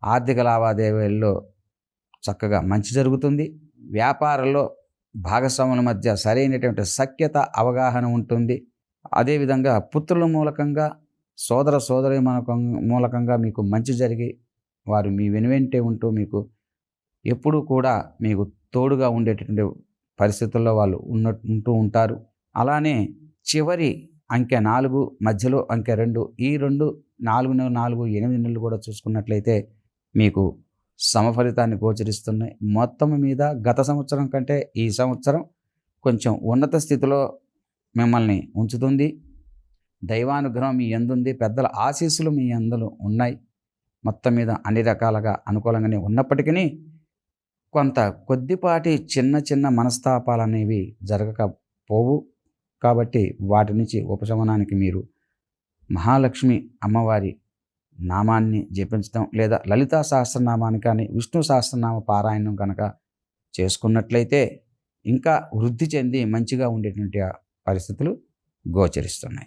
ఆర్థిక లావాదేవీల్లో చక్కగా మంచి జరుగుతుంది. వ్యాపారంలో భాగస్వాముల మధ్య సరైనటువంటి సఖ్యత, అవగాహన ఉంటుంది. అదేవిధంగా పుత్రుల మూలకంగా, సోదర సోదరి మూలకంగా మీకు మంచి జరిగి వారు మీ వెనువెంటే ఉంటూ మీకు ఎప్పుడూ కూడా మీకు తోడుగా ఉండేటటువంటి పరిస్థితుల్లో వాళ్ళు ఉంటూ ఉంటారు. అలానే చివరి అంకె 4, మధ్యలో అంకె 2, ఈ 2, 4 4, 8 నెలలు కూడా చూసుకున్నట్లయితే మీకు సమఫలితాన్ని గోచరిస్తున్నాయి. మొత్తం మీద గత సంవత్సరం కంటే ఈ సంవత్సరం కొంచెం ఉన్నత స్థితిలో మిమ్మల్ని ఉంచుతుంది. దైవానుగ్రహం మీ యందుంది. పెద్దల ఆశీస్సులు మీ యందు ఉన్నాయి. మొత్తం మీద అన్ని రకాలుగా అనుకూలంగానే ఉన్నప్పటికీ కొంత కొద్దిపాటి చిన్న చిన్న మనస్తాపాలనేవి జరగకపోవు. కాబట్టి వాటి నుంచి ఉపశమనానికి మీరు మహాలక్ష్మి అమ్మవారి నామాన్ని జపించడం లేదా లలితా సహస్రనామాన్ని కానీ విష్ణు సహస్రనామ పారాయణం కనుక చేసుకున్నట్లయితే ఇంకా వృద్ధి చెంది మంచిగా ఉండేటువంటి పరిస్థితులు గోచరిస్తున్నాయి.